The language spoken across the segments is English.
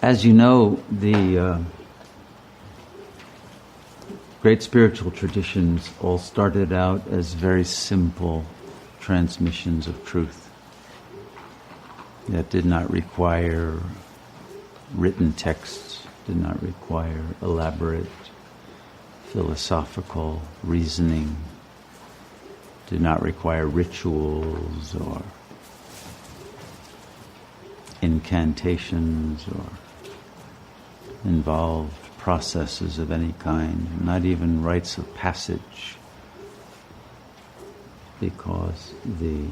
As you know, the great spiritual traditions all started out as very simple transmissions of truth that did not require written texts, did not require elaborate philosophical reasoning, did not require rituals or incantations or involved processes of any kind, not even rites of passage, because the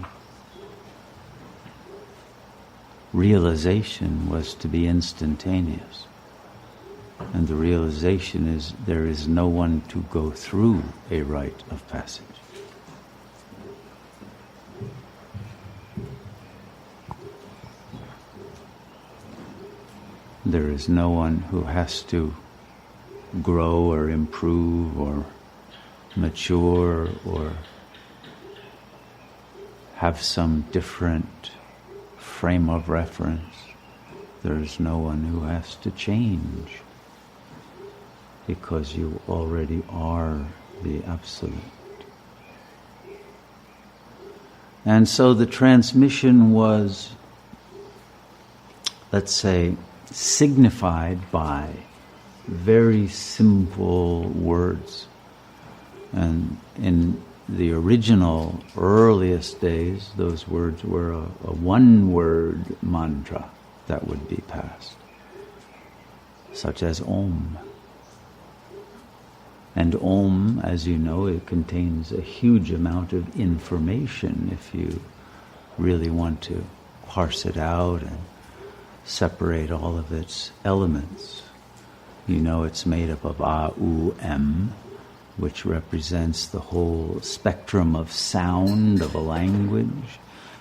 realization was to be instantaneous. And the realization is there is no one to go through a rite of passage. There is no one who has to grow or improve or mature or have some different frame of reference. There is no one who has to change, because you already are the Absolute. And so the transmission was, let's say, signified by very simple words. And in the original, earliest days, those words were a one-word mantra that would be passed, such as Om. And Om, as you know, it contains a huge amount of information if you really want to parse it out and separate all of its elements. You know it's made up of A, U, M, which represents the whole spectrum of sound of a language,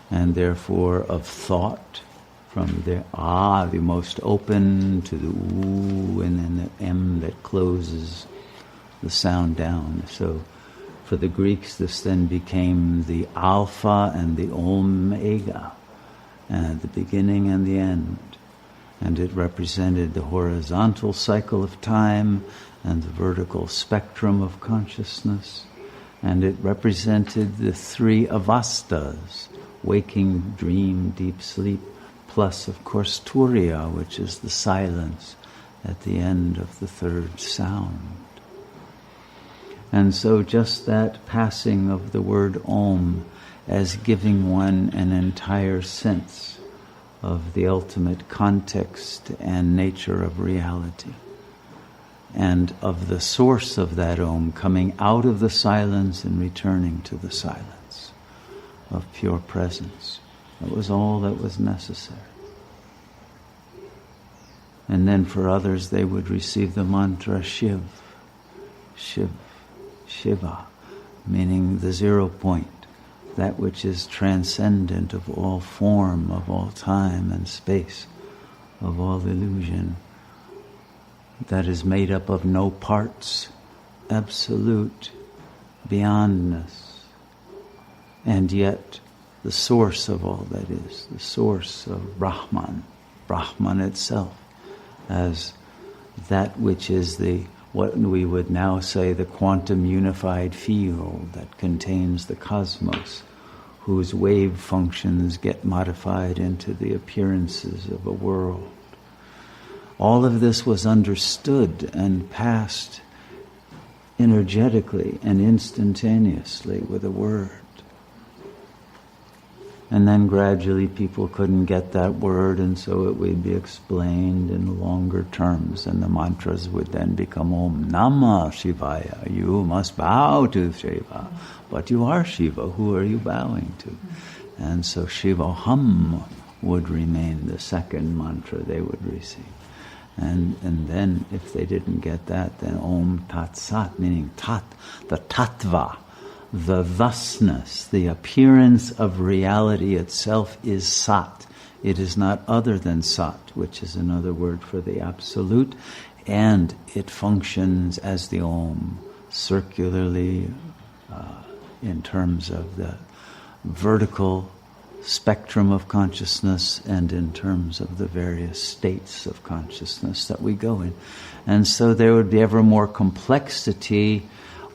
and therefore of thought, from the A, the most open, to the U, and then the M that closes the sound down. So for the Greeks, this then became the Alpha and the Omega, and the beginning and the end. And it represented the horizontal cycle of time and the vertical spectrum of consciousness. And it represented the three avastas: waking, dream, deep sleep, plus, of course, Turiya, which is the silence at the end of the third sound. And so just that passing of the word Om as giving one an entire sense of the ultimate context and nature of reality, and of the source of that Om coming out of the silence and returning to the silence of pure presence. That was all that was necessary. And then for others, they would receive the mantra Shiv, Shiv, Shiva, meaning the 0 point, that which is transcendent of all form, of all time and space, of all illusion, that is made up of no parts, absolute beyondness, and yet the source of all that is, the source of Brahman, Brahman itself, as that which is what we would now say the quantum unified field that contains the cosmos, whose wave functions get modified into the appearances of a world. All of this was understood and passed energetically and instantaneously with a word. And then gradually people couldn't get that word, and so it would be explained in longer terms, and the mantras would then become Om Namah Shivaya. You must bow to Shiva. But you are Shiva. Who are you bowing to? And so Shivoham would remain the second mantra they would receive. And then if they didn't get that, then Om Tat Sat, meaning Tat, the Tattva, the thusness, the appearance of reality itself is Sat. It is not other than Sat, which is another word for the Absolute, and it functions as the Om, circularly in terms of the vertical spectrum of consciousness and in terms of the various states of consciousness that we go in. And so there would be ever more complexity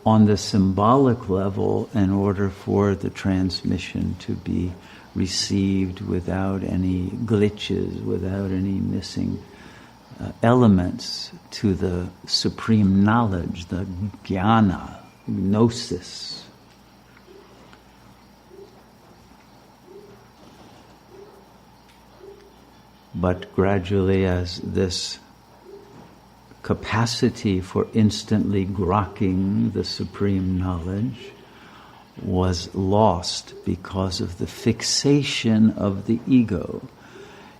on the symbolic level in order for the transmission to be received without any glitches, without any missing elements to the supreme knowledge, the jnana, gnosis. But gradually, as this capacity for instantly grokking the supreme knowledge was lost because of the fixation of the ego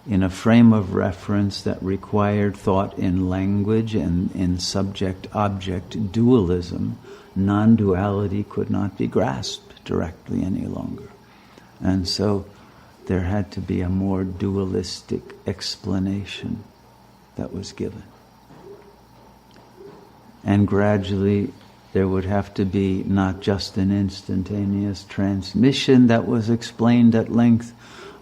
in a frame of reference that required thought in language and in subject-object dualism, non-duality could not be grasped directly any longer. And so there had to be a more dualistic explanation that was given. And gradually there would have to be not just an instantaneous transmission that was explained at length,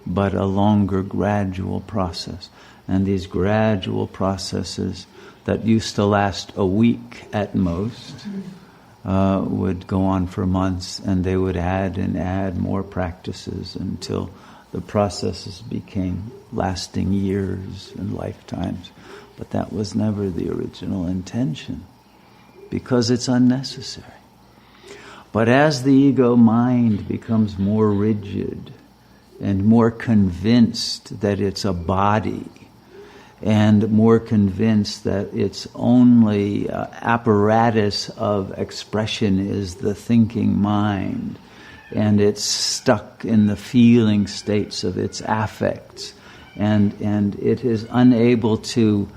but a longer gradual process. And these gradual processes that used to last a week at most would go on for months, and they would add and add more practices until the processes became lasting years and lifetimes. But that was never the original intention, because it's unnecessary. But as the ego mind becomes more rigid and more convinced that it's a body, and more convinced that its only apparatus of expression is the thinking mind, and it's stuck in the feeling states of its affects, and it is unable to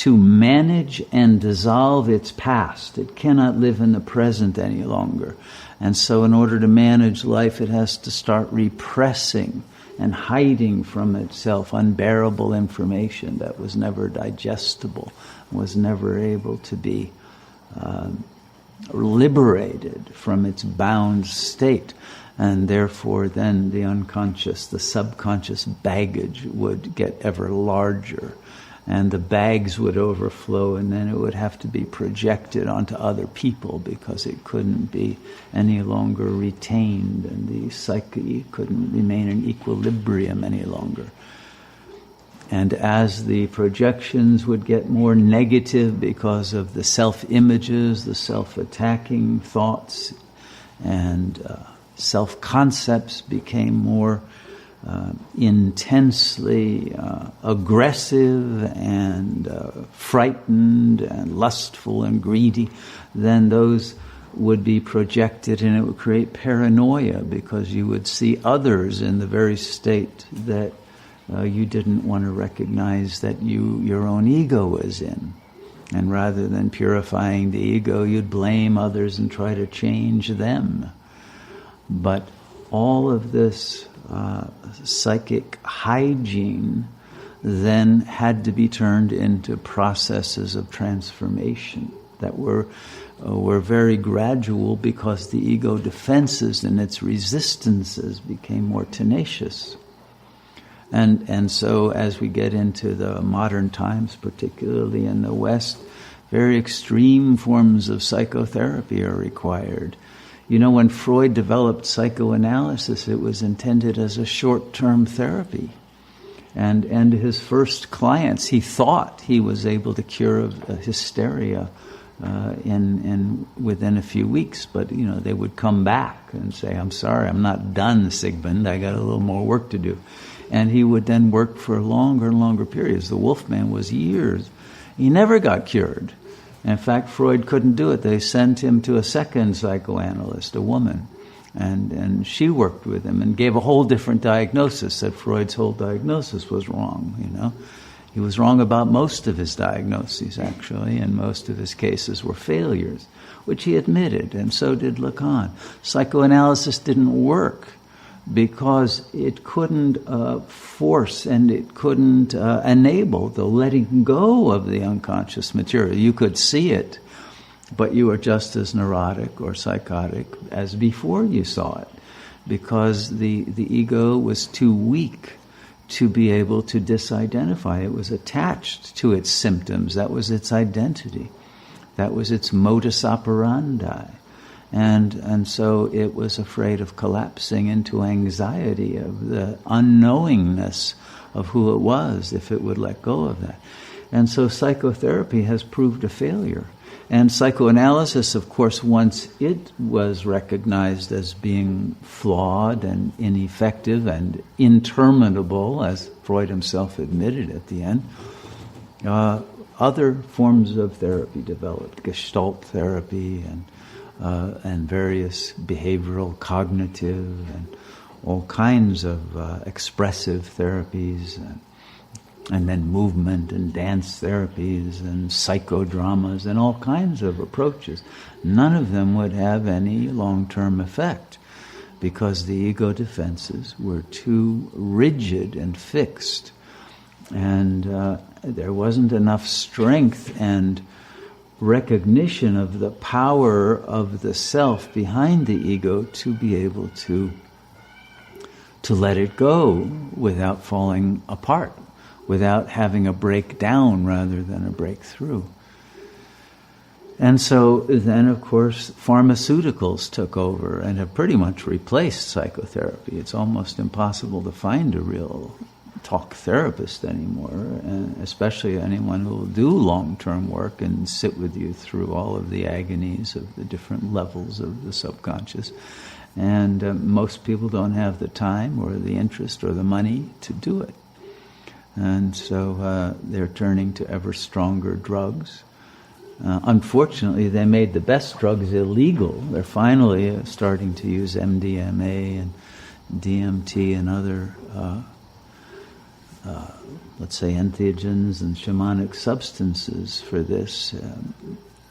manage and dissolve its past. It cannot live in the present any longer. And so in order to manage life, it has to start repressing and hiding from itself unbearable information that was never digestible, was never able to be liberated from its bound state. And therefore then the unconscious, the subconscious baggage would get ever larger. And the bags would overflow, and then it would have to be projected onto other people because it couldn't be any longer retained, and the psyche couldn't remain in equilibrium any longer. And as the projections would get more negative because of the self-images, the self-attacking thoughts, and self-concepts became more intensely aggressive and frightened and lustful and greedy, then those would be projected, and it would create paranoia because you would see others in the very state that you didn't want to recognize that your own ego was in. And rather than purifying the ego, you'd blame others and try to change them. But all of this psychic hygiene then had to be turned into processes of transformation that were very gradual, because the ego defenses and its resistances became more tenacious. And so as we get into the modern times, particularly in the West, very extreme forms of psychotherapy are required. You know, when Freud developed psychoanalysis, it was intended as a short-term therapy. And his first clients, he thought he was able to cure hysteria within a few weeks. But, you know, they would come back and say, "I'm sorry, I'm not done, Sigmund. I got a little more work to do." And he would then work for longer and longer periods. The Wolfman was years. He never got cured. In fact, Freud couldn't do it. They sent him to a second psychoanalyst, a woman, and she worked with him and gave a whole different diagnosis. Said Freud's whole diagnosis was wrong, you know. He was wrong about most of his diagnoses, actually, and most of his cases were failures, which he admitted, and so did Lacan. Psychoanalysis didn't work because it couldn't force and it couldn't enable the letting go of the unconscious material. You could see it, but you were just as neurotic or psychotic as before you saw it. because the ego was too weak to be able to disidentify. It was attached to its symptoms. That was its identity. That was its modus operandi. And so it was afraid of collapsing into anxiety of the unknowingness of who it was if it would let go of that. And so psychotherapy has proved a failure. And psychoanalysis, of course, once it was recognized as being flawed and ineffective and interminable, as Freud himself admitted at the end, other forms of therapy developed, Gestalt therapy and various behavioral, cognitive, and all kinds of expressive therapies, and then movement and dance therapies and psychodramas and all kinds of approaches. None of them would have any long-term effect because the ego defenses were too rigid and fixed. And there wasn't enough strength and recognition of the power of the self behind the ego to be able to let it go without falling apart, without having a breakdown rather than a breakthrough. And so then, of course, pharmaceuticals took over and have pretty much replaced psychotherapy. It's almost impossible to find a real talk therapist anymore, and especially anyone who will do long-term work and sit with you through all of the agonies of the different levels of the subconscious. And most people don't have the time or the interest or the money to do it. And so they're turning to ever stronger drugs. Unfortunately, they made the best drugs illegal. They're finally starting to use MDMA and DMT and other let's say entheogens and shamanic substances for this.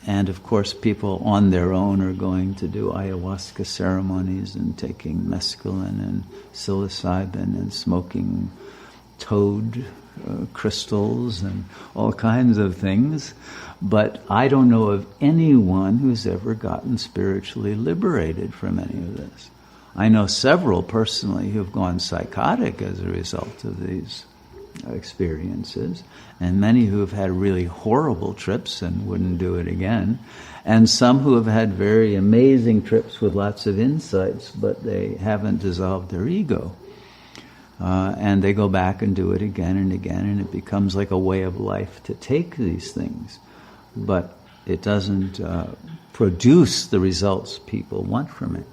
And of course people on their own are going to do ayahuasca ceremonies and taking mescaline and psilocybin and smoking toad crystals and all kinds of things. But I don't know of anyone who's ever gotten spiritually liberated from any of this. I know several personally who've gone psychotic as a result of these experiences, and many who have had really horrible trips and wouldn't do it again, and some who have had very amazing trips with lots of insights, but they haven't dissolved their ego. And they go back and do it again and again, and it becomes like a way of life to take these things. But it doesn't produce the results people want from it.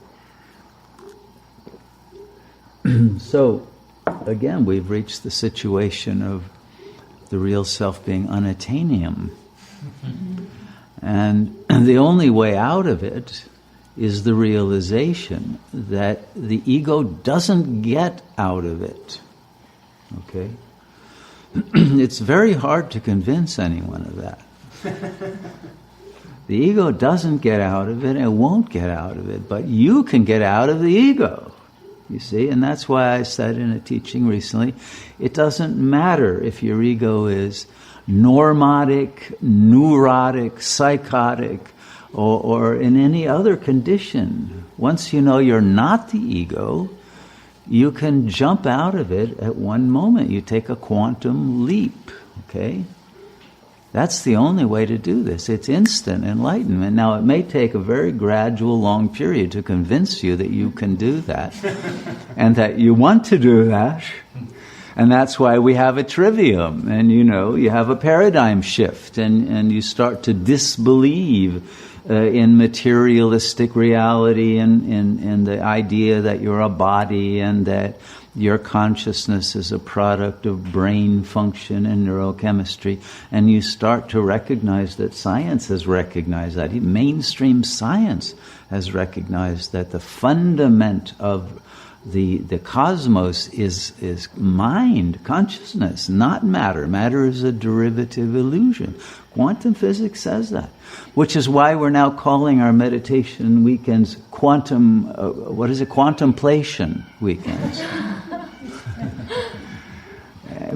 So, again, we've reached the situation of the real self being unattainium. And the only way out of it is the realization that the ego doesn't get out of it. Okay? It's very hard to convince anyone of that. The ego doesn't get out of it, and it won't get out of it, but you can get out of the ego. You see, and that's why I said in a teaching recently, it doesn't matter if your ego is normotic, neurotic, psychotic, or in any other condition. Once you know you're not the ego, you can jump out of it at one moment. You take a quantum leap, okay? That's the only way to do this. It's instant enlightenment. Now, it may take a very gradual, long period to convince you that you can do that and that you want to do that. And that's why we have a trivium. And, you have a paradigm shift and you start to disbelieve in materialistic reality and the idea that you're a body and that your consciousness is a product of brain function and neurochemistry, and you start to recognize that science has recognized that. Mainstream science has recognized that the fundament of the cosmos is mind, consciousness, not matter. Matter is a derivative illusion. Quantum physics says that, which is why we're now calling our meditation weekends contemplation weekends.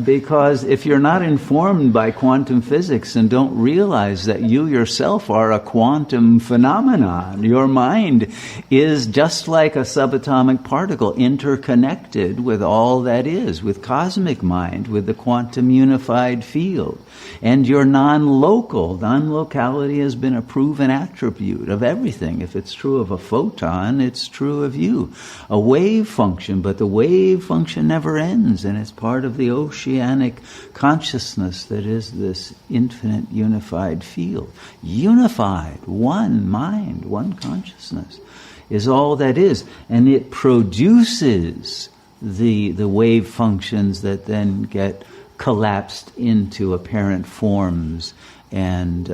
Because if you're not informed by quantum physics and don't realize that you yourself are a quantum phenomenon, your mind is just like a subatomic particle interconnected with all that is, with cosmic mind, with the quantum unified field. And you're non-local. Non-locality has been a proven attribute of everything. If it's true of a photon, it's true of you. A wave function, but the wave function never ends, and it's part of the oceanic consciousness that is this infinite unified field. Unified, one mind, one consciousness is all that is. And it produces the wave functions that then get collapsed into apparent forms and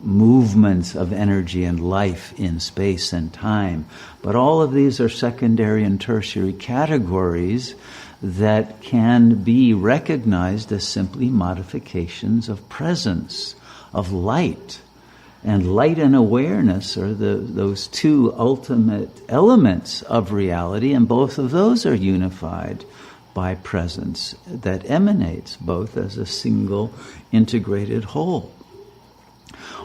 movements of energy and life in space and time. But all of these are secondary and tertiary categories that can be recognized as simply modifications of presence, of light. And light and awareness are those two ultimate elements of reality, and both of those are unified by presence that emanates both as a single integrated whole.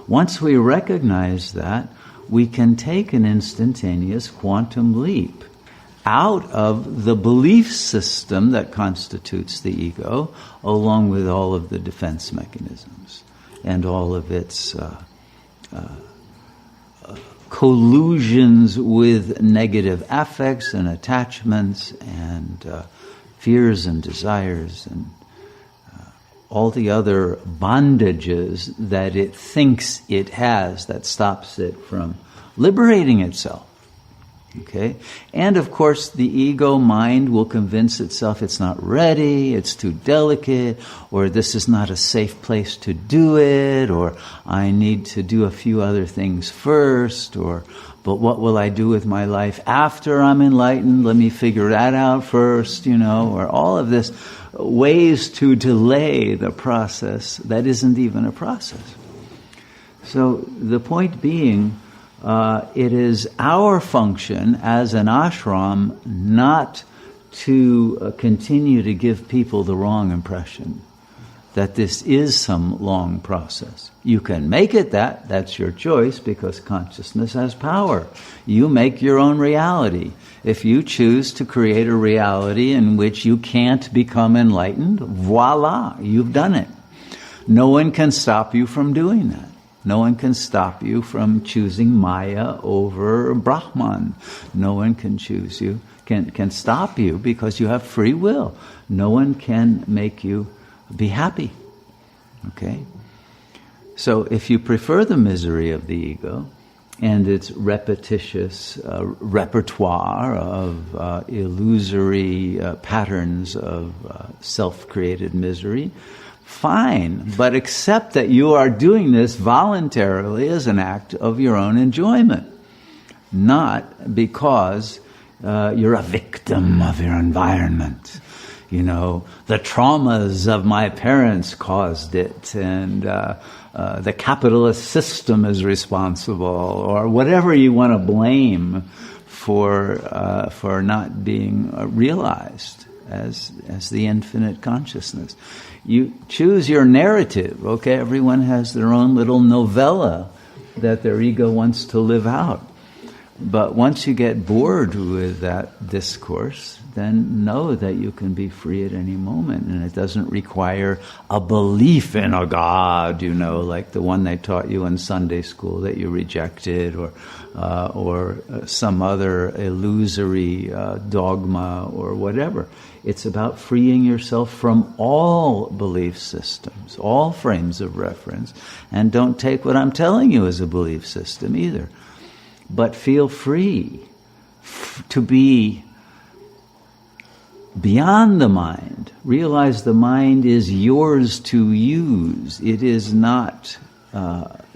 Once we recognize that, we can take an instantaneous quantum leap out of the belief system that constitutes the ego, along with all of the defense mechanisms and all of its collusions with negative affects and attachments and fears and desires and all the other bondages that it thinks it has that stops it from liberating itself. Okay? And of course the ego mind will convince itself it's not ready, it's too delicate, or this is not a safe place to do it, or I need to do a few other things first, or but what will I do with my life after I'm enlightened? Let me figure that out first, or all of this ways to delay the process that isn't even a process. So the point being, it is our function as an ashram not to continue to give people the wrong impression that this is some long process. You can make it that's your choice, because consciousness has power. You make your own reality. If you choose to create a reality in which you can't become enlightened, voila, you've done it. No one can stop you from doing that. No one can stop you from choosing Maya over Brahman. No one can can stop you because you have free will. No one can make you be happy. Okay? So if you prefer the misery of the ego and its repetitious repertoire of illusory patterns of self-created misery, fine, but accept that you are doing this voluntarily as an act of your own enjoyment, not because you're a victim of your environment. The traumas of my parents caused it, and the capitalist system is responsible, or whatever you want to blame for not being realized as the infinite consciousness. You choose your narrative, okay? Everyone has their own little novella that their ego wants to live out. But once you get bored with that discourse, then know that you can be free at any moment, and it doesn't require a belief in a God, like the one they taught you in Sunday school that you rejected, or some other illusory dogma or whatever. It's about freeing yourself from all belief systems, all frames of reference, and don't take what I'm telling you as a belief system either. But feel free to be beyond the mind. Realize the mind is yours to use. It is not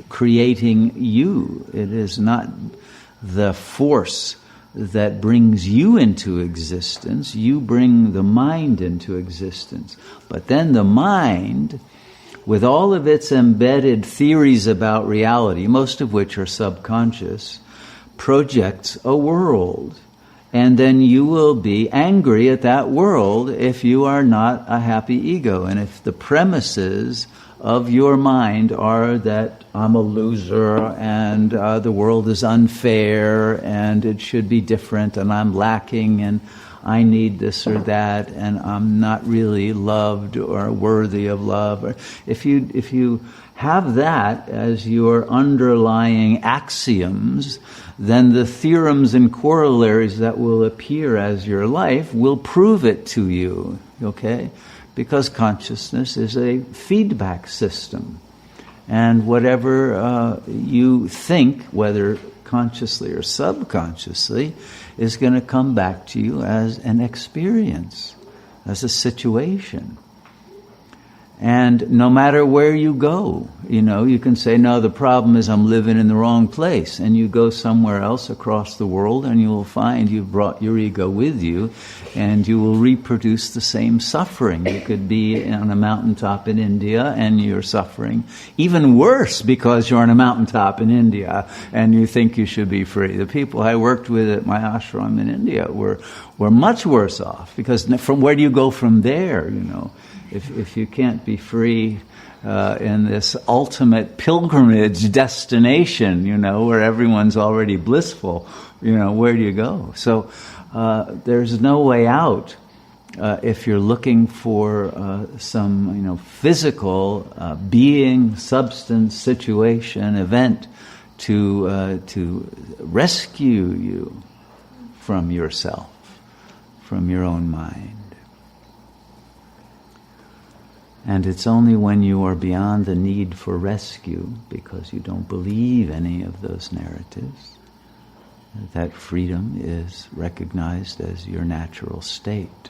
creating you. It is not the force that brings you into existence. You bring the mind into existence. But then the mind, with all of its embedded theories about reality, most of which are subconscious, projects a world. And then you will be angry at that world if you are not a happy ego. And if the premises of your mind are that I'm a loser and the world is unfair and it should be different and I'm lacking and I need this or that and I'm not really loved or worthy of love. Or if you have that as your underlying axioms, then the theorems and corollaries that will appear as your life will prove it to you, okay? Because consciousness is a feedback system. And whatever you think, whether consciously or subconsciously, is going to come back to you as an experience, as a situation. And no matter where you go, you can say, no, the problem is I'm living in the wrong place. And you go somewhere else across the world and you will find you've brought your ego with you and you will reproduce the same suffering. You could be on a mountaintop in India and you're suffering even worse because you're on a mountaintop in India and you think you should be free. The people I worked with at my ashram in India were much worse off because from where do you go from there, If you can't be free in this ultimate pilgrimage destination, where everyone's already blissful, where do you go? So there's no way out if you're looking for some, physical being, substance, situation, event to rescue you from yourself, from your own mind. And it's only when you are beyond the need for rescue, because you don't believe any of those narratives, that freedom is recognized as your natural state.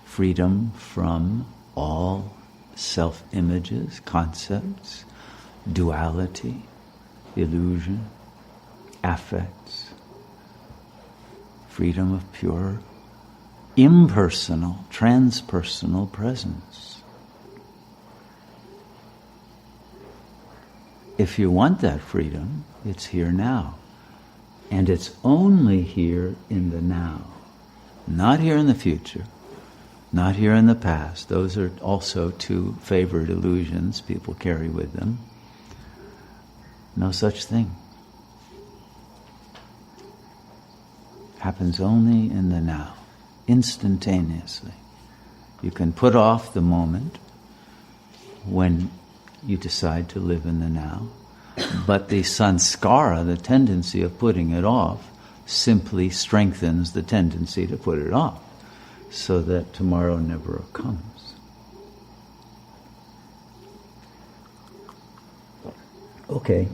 Freedom from all self-images, concepts, duality, illusion, affects. Freedom of pure, impersonal, transpersonal presence. If you want that freedom, it's here now. And it's only here in the now. Not here in the future. Not here in the past. Those are also two favored illusions people carry with them. No such thing. Happens only in the now. Instantaneously. You can put off the moment when you decide to live in the now, but the sanskara, the tendency of putting it off, simply strengthens the tendency to put it off, so that tomorrow never comes. Okay.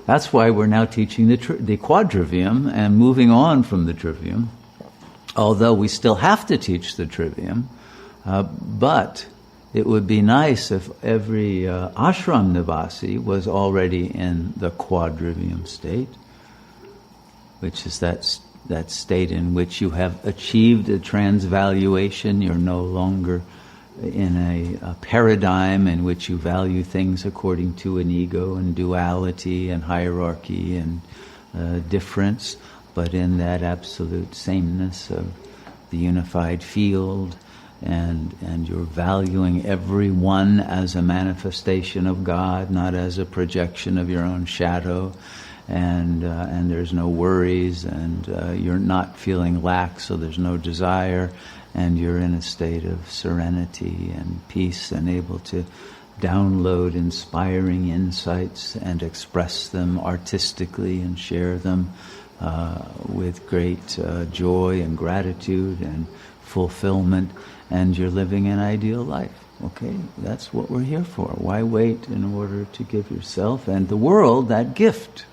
That's why we're now teaching the quadrivium and moving on from the trivium, although we still have to teach the trivium, but it would be nice if every ashram nivasi was already in the quadrivium state, which is that state in which you have achieved a transvaluation. You're no longer in a paradigm in which you value things according to an ego and duality and hierarchy and difference, but in that absolute sameness of the unified field. And you're valuing everyone as a manifestation of God, not as a projection of your own shadow, and there's no worries, and you're not feeling lack, so there's no desire, and you're in a state of serenity and peace and able to download inspiring insights and express them artistically and share them with great joy and gratitude and fulfillment. And you're living an ideal life. Okay? That's what we're here for. Why wait in order to give yourself and the world that gift?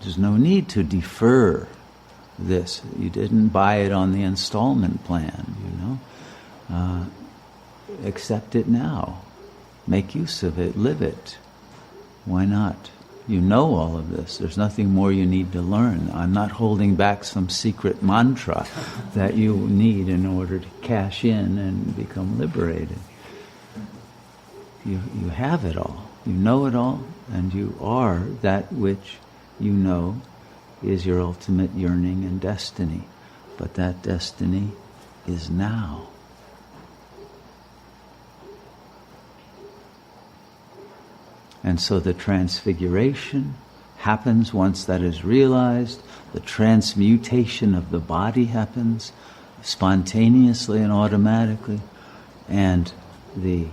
There's no need to defer this. You didn't buy it on the installment plan, Accept it now. Make use of it. Live it. Why not? You know all of this. There's nothing more you need to learn. I'm not holding back some secret mantra that you need in order to cash in and become liberated. You have it all. You know it all, and you are that which you know is your ultimate yearning and destiny. But that destiny is now. And so the transfiguration happens once that is realized. The transmutation of the body happens spontaneously and automatically. And the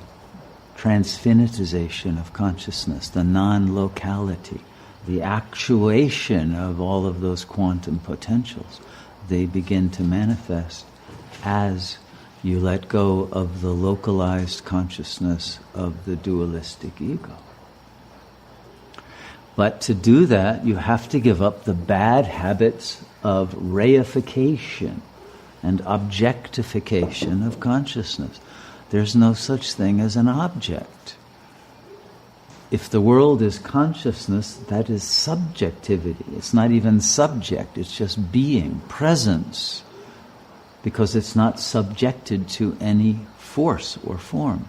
transfinitization of consciousness, the non-locality, the actuation of all of those quantum potentials, they begin to manifest as you let go of the localized consciousness of the dualistic ego. But to do that, you have to give up the bad habits of reification and objectification of consciousness. There's no such thing as an object. If the world is consciousness, that is subjectivity. It's not even subject, it's just being, presence, because it's not subjected to any force or form.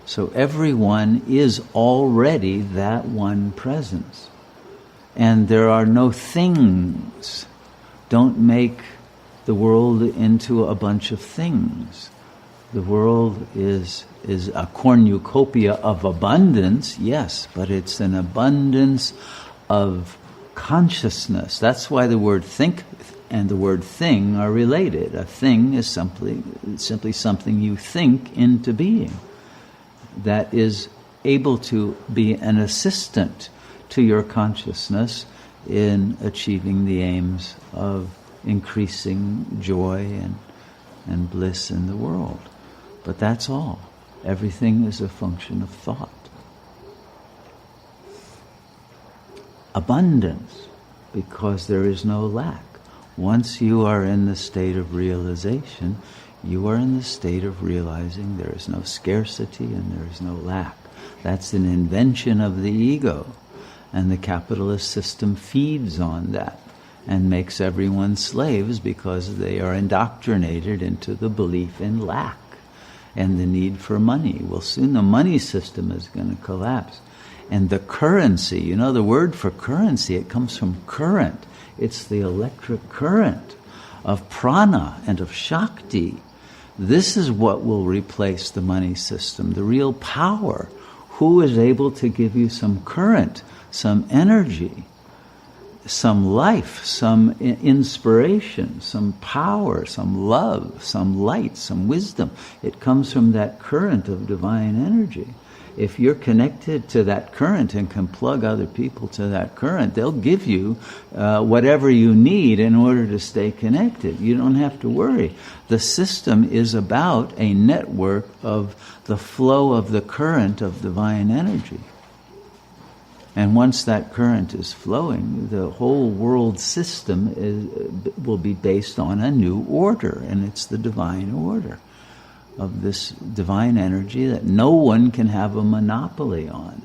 So everyone is already that one presence. And there are no things. Don't make the world into a bunch of things. The world is a cornucopia of abundance, yes, but it's an abundance of consciousness. That's why the word think and the word thing are related. A thing is simply something you think into being that is able to be an assistant to your consciousness in achieving the aims of increasing joy and bliss in the world. But that's all. Everything is a function of thought. Abundance, because there is no lack. Once you are in the state of realization, you are in the state of realizing there is no scarcity and there is no lack. That's an invention of the ego. And the capitalist system feeds on that and makes everyone slaves because they are indoctrinated into the belief in lack and the need for money. Well, soon the money system is going to collapse. And the currency, the word for currency, it comes from current. It's the electric current of prana and of shakti. This is what will replace the money system, the real power. Who is able to give you some current, some energy, some life, some inspiration, some power, some love, some light, some wisdom? It comes from that current of divine energy. If you're connected to that current and can plug other people to that current, they'll give you whatever you need in order to stay connected. You don't have to worry. The system is about a network of the flow of the current of divine energy. And once that current is flowing, the whole world system will be based on a new order, and it's the divine order of this divine energy that no one can have a monopoly on.